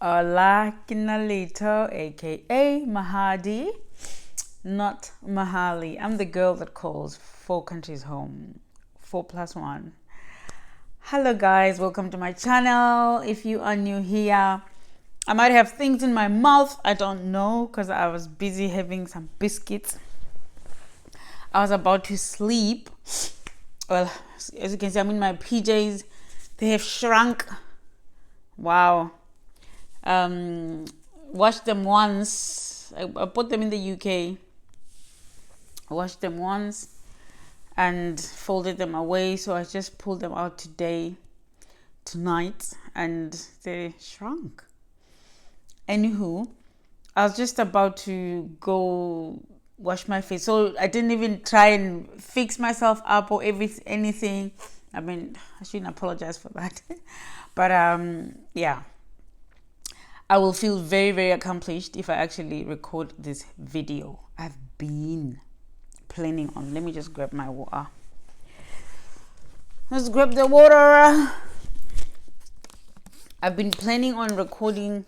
Ola Kinalito, aka Mahadi, not Mahali. I'm the girl that calls 4 countries home. 4+1. Hello, guys, welcome to my channel. If you are new here, I might have things in my mouth. I don't know because I was busy having some biscuits. I was about to sleep. Well, as you can see, I'm in my PJs. They have shrunk. Wow. Washed them once. I bought them in the UK. Washed them once and folded them away. So I just pulled them out tonight, and they shrunk. Anywho, I was just about to go wash my face, so I didn't even try and fix myself up or anything. I mean, I shouldn't apologize for that. But yeah, I will feel very, very accomplished if I actually record this video. I've been planning on. Let me just grab my water. Let's grab the water. I've been planning on recording.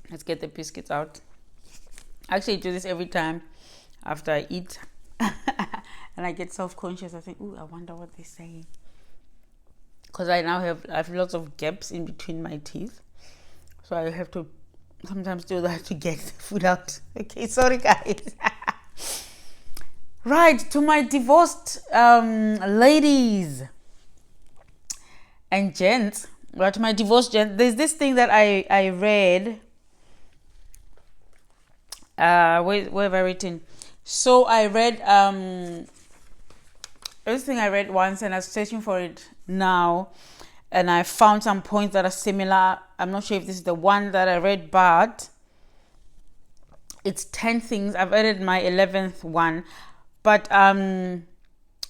Let's get the biscuits out. I actually do this every time after I eat. And I get self-conscious. I think, ooh, I wonder what they're saying. Because I have lots of gaps in between my teeth. So I have to sometimes do that to get the food out. Okay, sorry guys. Right, to my divorced ladies and gents. Right, to my divorced gents. There's this thing that I read. Where have I written? So I read everything I read once, and I was searching for it now, and I found some points that are similar. I'm not sure if this is the one that I read, but it's 10 things. I've added my 11th one, but I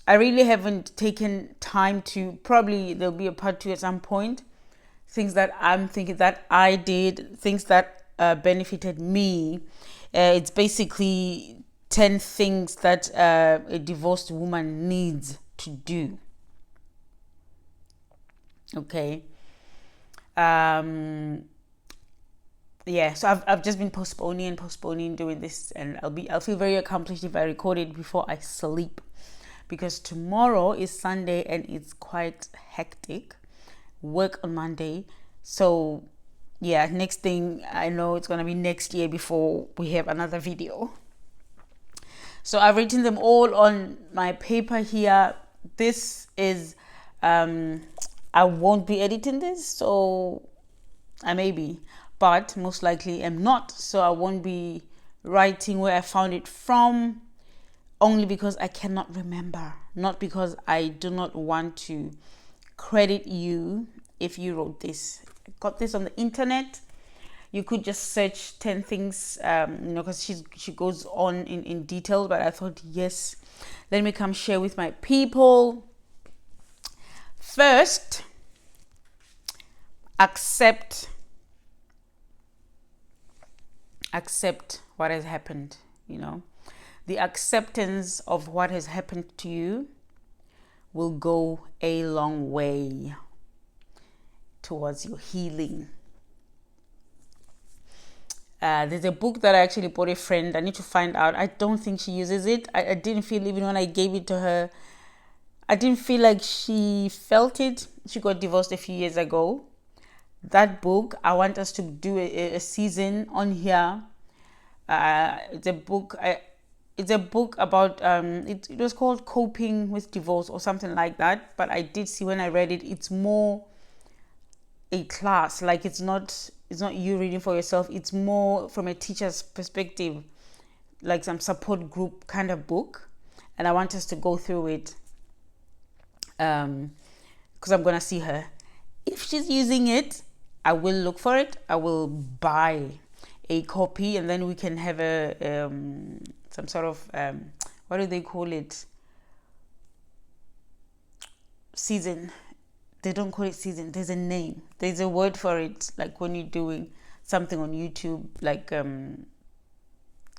really haven't taken time to. Probably there'll be a part 2 at some point. Things that I'm thinking that I did, things that benefited me. It's basically 10 things that a divorced woman needs to do. Okay. Yeah, so I've just been postponing doing this, and I'll feel very accomplished if I record it before I sleep, because tomorrow is Sunday and it's quite hectic. Work on Monday. So yeah, next thing I know, it's gonna be next year before we have another video. So I've written them all on my paper here. This is I won't be editing this, so I may be, but most likely am not. So I won't be writing where I found it from, only because I cannot remember, not because I do not want to credit you if you wrote this. I got this on the internet. You could just search 10 things, because she goes on in detail, but I thought, yes, let me come share with my people. First, accept what has happened. The acceptance of what has happened to you will go a long way towards your healing. There's a book that I actually bought a friend. I need to find out. I don't think she uses it. I didn't feel, even when I gave it to her, I didn't feel like she felt it. She got divorced a few years ago. That book, I want us to do a season on here. It's a book. It's a book about it was called Coping with Divorce or something like that. But I did see when I read it, it's more a class. Like it's not you reading for yourself. It's more from a teacher's perspective, like some support group kind of book. And I want us to go through it because I'm gonna see her. If she's using it, I will look for it. I will buy a copy, and then we can have a some sort of what do they call it? Season. They don't call it season. There's a name. There's a word for it. Like when you're doing something on YouTube, like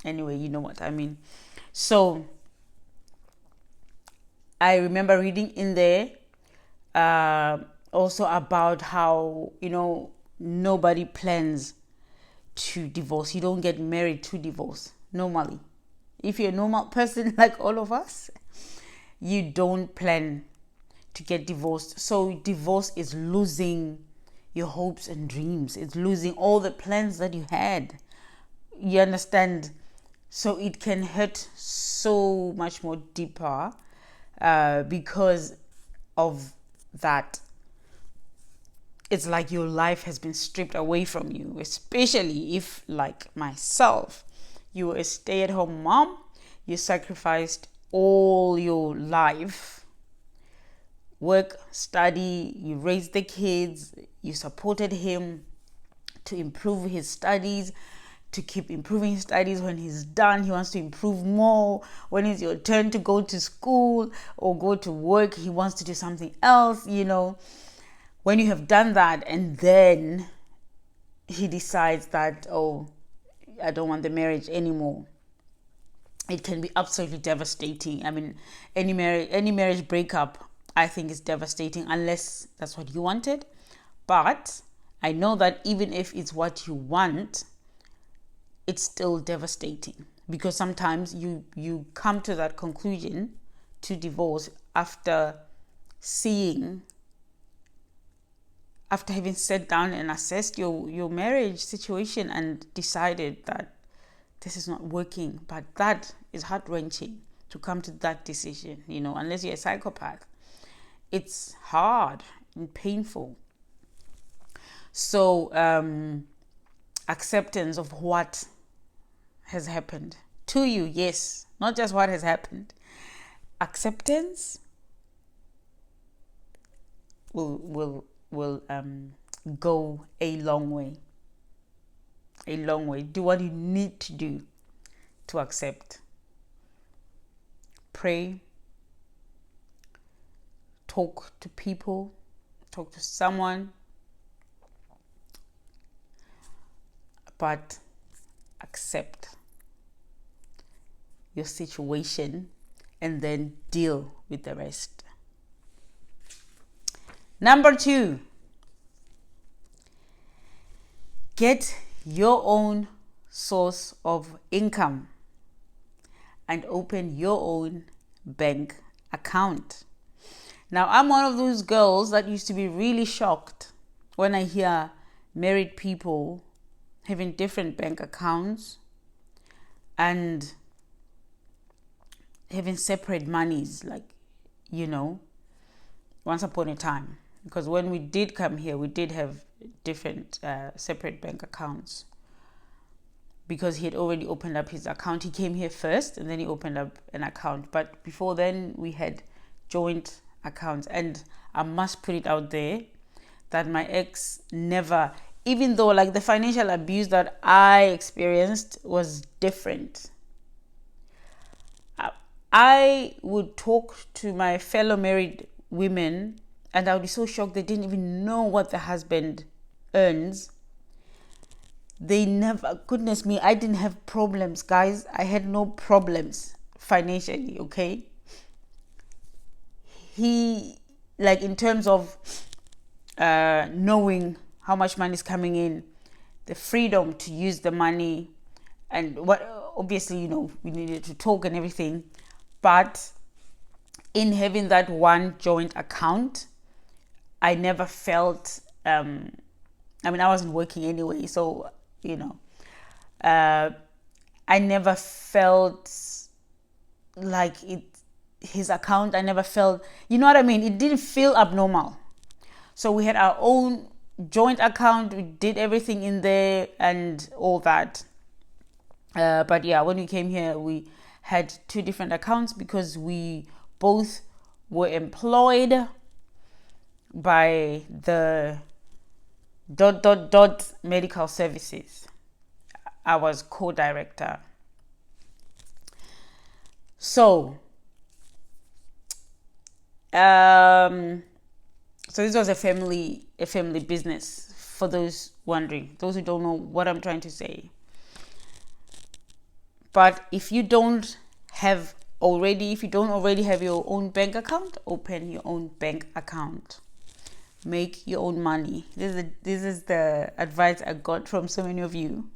anyway, you know what I mean. So I remember reading in there also about how, nobody plans to divorce. You don't get married to divorce normally. If you're a normal person like all of us, you don't plan to get divorced. So divorce is losing your hopes and dreams. It's losing all the plans that you had. You understand? So it can hurt so much more deeper because of that. It's like your life has been stripped away from you, especially if, like myself, you were a stay-at-home mom. You sacrificed all your life, work, study, you raised the kids, you supported him to improve his studies, to keep improving his studies. When he's done, he wants to improve more. When it's your turn to go to school or go to work, he wants to do something else, When you have done that and then he decides that, oh, I don't want the marriage anymore, it can be absolutely devastating. I mean, any marriage breakup, I think, is devastating unless that's what you wanted. But I know that even if it's what you want, it's still devastating, because sometimes you come to that conclusion to divorce after having sat down and assessed your marriage situation and decided that this is not working. But that is heart-wrenching to come to that decision, unless you're a psychopath. It's hard and painful. So acceptance of what has happened to you, yes, not just what has happened. Acceptance will go a long way. A long way. Do what you need to do to accept. Pray. Talk to people. Talk to someone. But accept your situation and then deal with the rest. Number 2, get your own source of income and open your own bank account. Now, I'm one of those girls that used to be really shocked when I hear married people having different bank accounts and having separate monies, once upon a time. Because when we did come here, we did have different separate bank accounts, because he had already opened up his account. He came here first and then he opened up an account. But before then, we had joint accounts. And I must put it out there that my ex never, even though the financial abuse that I experienced was different, I would talk to my fellow married women and I would be so shocked they didn't even know what the husband earns. They never, goodness me, I didn't have problems, guys. I had no problems financially, okay? He, in terms of knowing how much money is coming in, the freedom to use the money, and what, obviously, we needed to talk and everything, but in having that one joint account, I never felt, I wasn't working anyway, so, I never felt like his account, I never felt, it didn't feel abnormal. So we had our own joint account, we did everything in there and all that. But yeah, when we came here, we had 2 different accounts because we both were employed by the ... medical services. I was co-director. So this was a family business, for those wondering, those who don't know what I'm trying to say. But if you don't have already, if you don't already have your own bank account, open your own bank account. Make your own money. This is the advice I got from so many of you.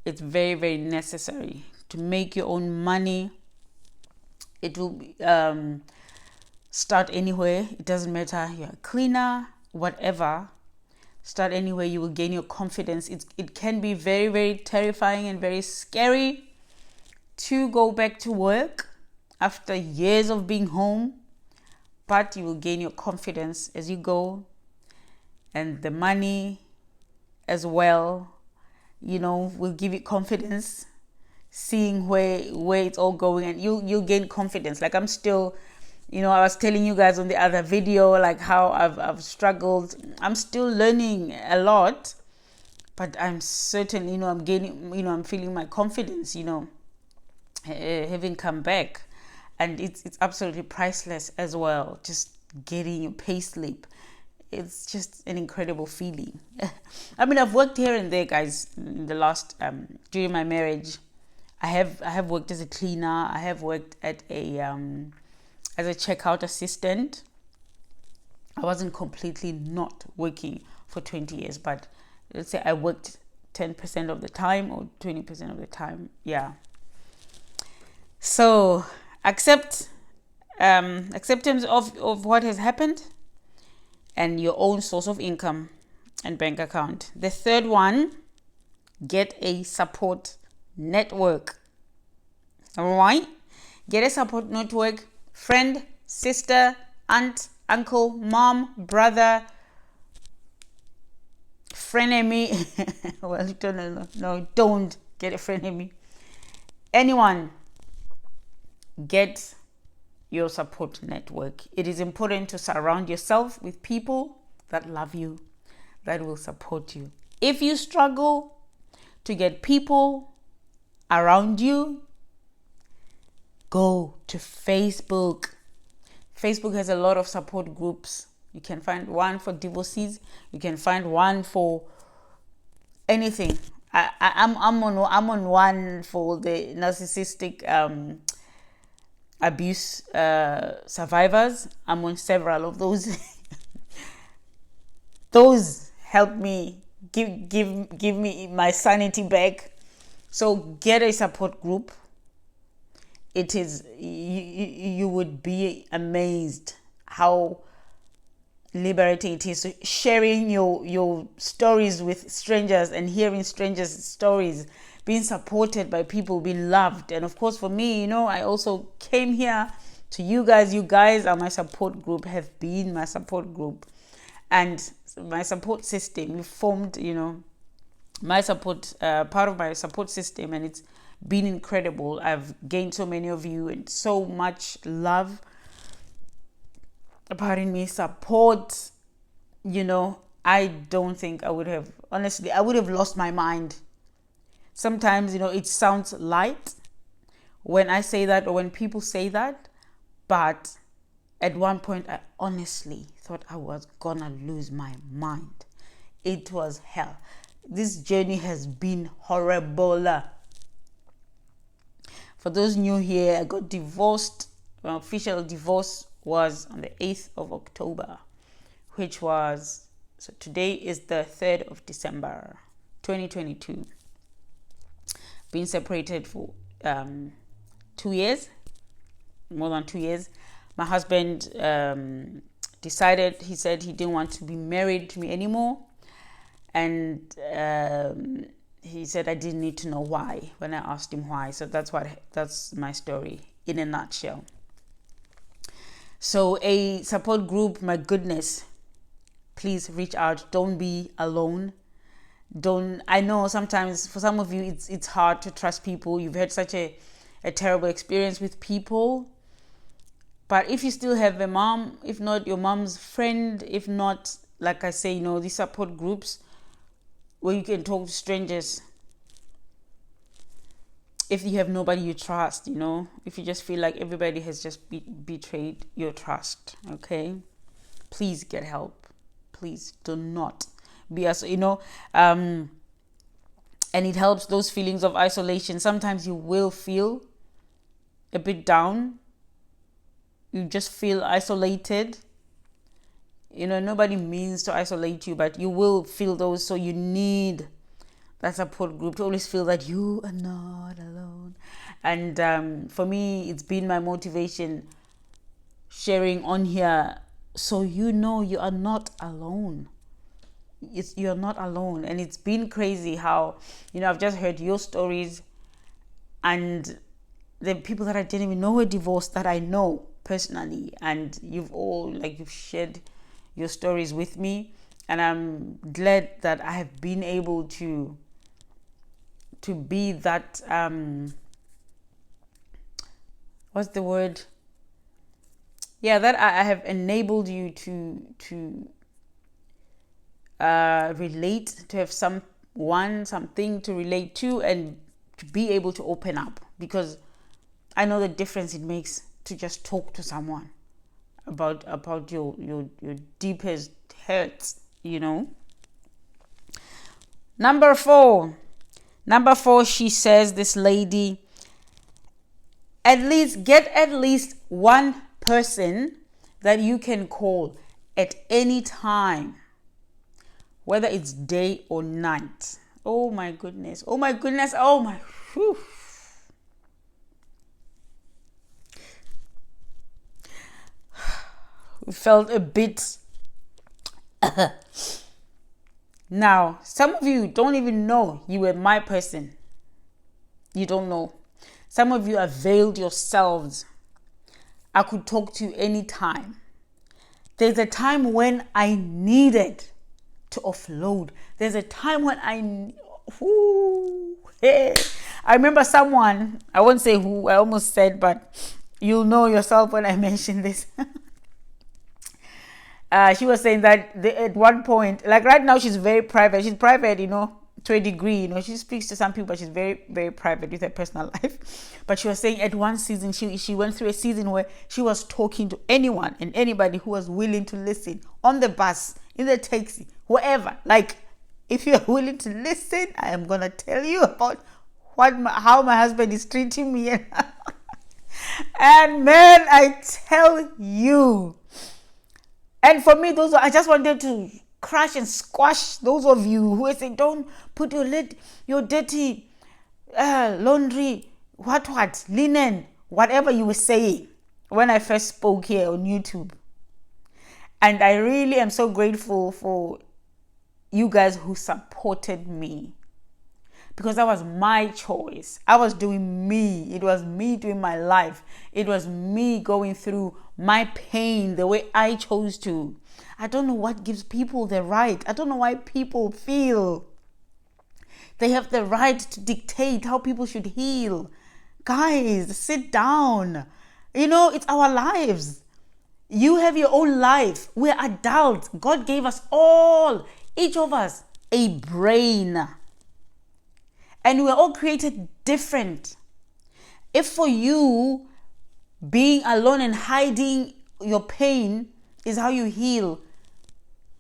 It's very, very necessary to make your own money. It will start anywhere. It doesn't matter. You're a cleaner, whatever. Start anywhere. You will gain your confidence. It can be very, very terrifying and very scary to go back to work after years of being home, but you will gain your confidence as you go, and the money as well, will give you confidence, seeing where it's all going, and you'll gain confidence. Like I'm still, I was telling you guys on the other video, like how I've struggled. I'm still learning a lot, but I'm certain, I'm gaining, I'm feeling my confidence, having come back, and it's absolutely priceless as well. Just getting your pay slip, it's just an incredible feeling. I mean, I've worked here and there, guys. In the last during my marriage, I have worked as a cleaner. I have worked at as a checkout assistant. I wasn't completely not working for 20 years, but let's say I worked 10% of the time or 20% of the time. Yeah. So acceptance of what has happened, and your own source of income and bank account. The third one, get a support network. All right? Get a support network. Friend, sister, aunt, uncle, mom, brother, frenemy. Well, no, don't get a frenemy. Anyone. Get your support network. It is important to surround yourself with people that love you, that will support you. If you struggle to get people around you, go to Facebook. Facebook has a lot of support groups. You can find one for divorcees. You can find one for anything. I'm on one for the narcissistic abuse survivors. I'm on several of those. Those help me give me my sanity back. So get a support group. It is you would be amazed how liberating it is, sharing your stories with strangers and hearing strangers' stories, being supported by people, being loved. And of course, for me, I also came here to you guys. You guys are my support group, have been my support group, and my support system. We formed, my support, part of my support system, and it's been incredible. I've gained so many of you and so much love. Support. I don't think I would have lost my mind. Sometimes, it sounds light when I say that or when people say that, but at one point I honestly thought I was gonna lose my mind. It was hell. This journey has been horrible. For those new here, I got divorced. My official divorce was on the 8th of October, which was, so today is the 3rd of December, 2022. Been separated for 2 years, more than 2 years. My husband decided, he said he didn't want to be married to me anymore. And he said I didn't need to know why when I asked him why. So that's my story in a nutshell. So a support group, my goodness, please reach out. Don't be alone. I know sometimes for some of you it's hard to trust people. You've had such a terrible experience with people. But if you still have a mom, if not your mom's friend, if not, like I say, these support groups where you can talk to strangers. If you have nobody you trust, if you just feel like everybody has just betrayed your trust, okay? Please get help. Please do not be and it helps those feelings of isolation. Sometimes you will feel a bit down, you just feel isolated. Nobody means to isolate you, but you will feel those. So you need that support group to always feel that you are not alone. And for me, it's been my motivation sharing on here, so you are not alone. You're not alone. And it's been crazy how I've just heard your stories, and the people that I didn't even know were divorced that I know personally, and you've shared your stories with me, and I'm glad that I have been able to be that what's the word? Yeah, that I have enabled you to relate, to have something to relate to, and to be able to open up, because I know the difference it makes to just talk to someone about your deepest hurts. Number four, she says, this lady, get at least one person that you can call at any time, whether it's day or night. Oh my goodness. Whew. Felt a bit. Now, some of you don't even know you were my person. You don't know. Some of you availed yourselves. I could talk to you anytime. There's a time when I needed to offload. There's a time when I remember someone, I won't say who, I almost said, but you'll know yourself when I mention this. She was saying that at one point, like right now, she's very private. She's private, to a degree. She speaks to some people, but she's very, very private with her personal life. But she was saying at one season, she went through a season where she was talking to anyone and anybody who was willing to listen, on the bus, in the taxi, wherever. Like, if you're willing to listen, I am going to tell you about how my husband is treating me. And man, I tell you. And for me, I just wanted to crush and squash those of you who say, don't put your dirty laundry, linen, whatever you were saying when I first spoke here on YouTube. And I really am so grateful for you guys who supported me, because that was my choice. I was doing me. It was me doing my life. It was me going through my pain the way I chose to. I don't know what gives people the right. I don't know why people feel they have the right to dictate how people should heal. Guys, sit down. It's our lives. You have your own life. We're adults. God gave us all, each of us, a brain. And we're all created different. If for you, being alone and hiding your pain is how you heal,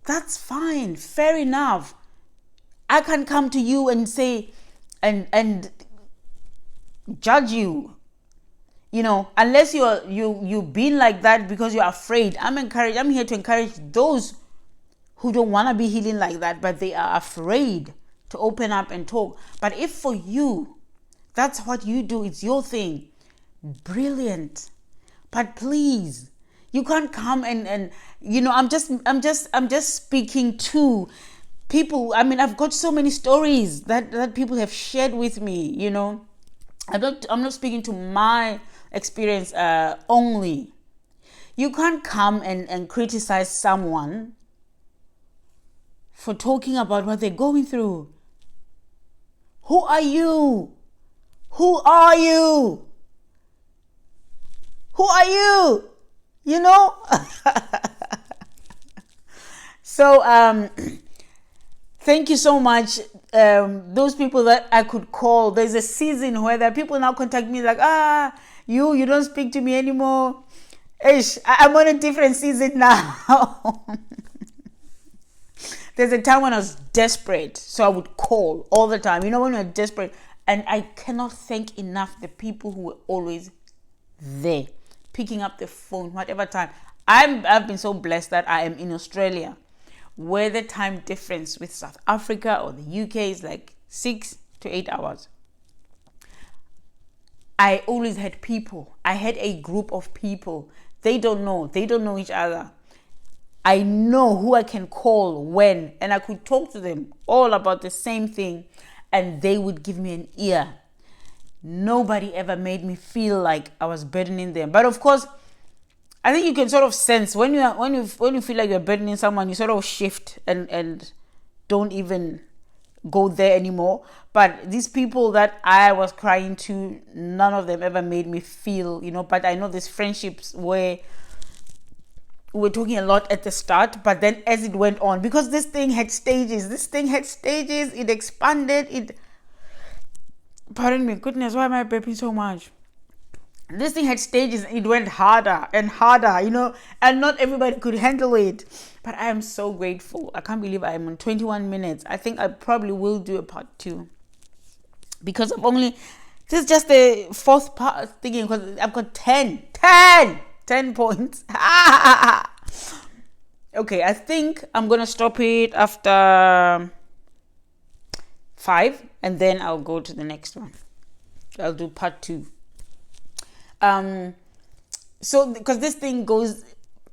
that's fine. Fair enough. I can come to you and say, and judge you. Unless you've been like that because you're afraid. I'm here to encourage those who don't want to be healing like that, but they are afraid to open up and talk. But if for you, that's what you do, it's your thing, brilliant. But please, you can't come and I'm just speaking to people. I mean, I've got so many stories that people have shared with me. I'm not speaking to my experience only. You can't come and criticize someone for talking about what they're going through. Who are you? Who are you? Who are you? So thank you so much. Those people that I could call. There's a season where there are people now contact me like, you don't speak to me anymore. I'm on a different season now. There's a time when I was desperate, so I would call all the time. When you're desperate. And I cannot thank enough the people who were always there, picking up the phone, whatever time. I've been so blessed that I am in Australia, where the time difference with South Africa or the UK is like 6 to 8 hours. I always had people. I had a group of people. They don't know each other. I know who I can call when, and I could talk to them all about the same thing, and they would give me an ear. Nobody ever made me feel like I was burdening them. But of course, I think you can sort of sense when you feel like you're burdening someone, you sort of shift and don't even go there anymore. But these people that I was crying to, none of them ever made me feel, but I know there's friendships where we're talking a lot at the start, but then as it went on, because this thing had stages, it expanded, pardon me, goodness, why am I burping so much? This thing had stages, it went harder and harder, and not everybody could handle it. But I am so grateful. I can't believe I am on 21 minutes. I think I probably will do a part 2. Because this is just the 4th part thinking, because I've got 10 points. Okay, I think I'm going to stop it after 5, and then I'll go to the next one. I'll do part 2. So because this thing goes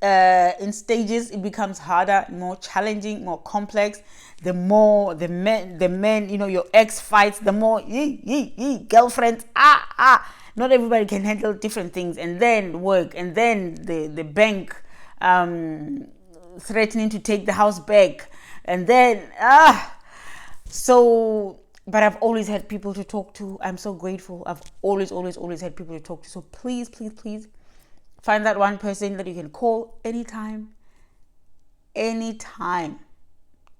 in stages, it becomes harder, more challenging, more complex. The more the men, your ex fights, the more girlfriends, not everybody can handle different things, and then work, and then the bank threatening to take the house back, and then but I've always had people to talk to. I'm so grateful. I've always had people to talk to. So please find that one person that you can call anytime,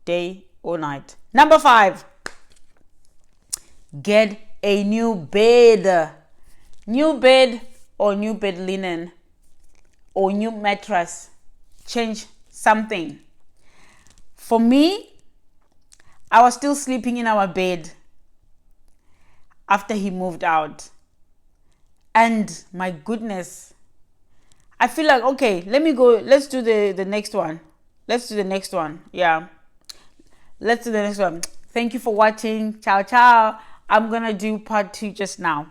day or night. Number 5, get a new bed. New bed or new bed linen or new mattress. Change something. For me, I was still sleeping in our bed after he moved out. And my goodness, I feel like, okay, let me go. Let's do the next one. Yeah. Let's do the next one. Thank you for watching. Ciao, ciao. I'm going to do part 2 just now.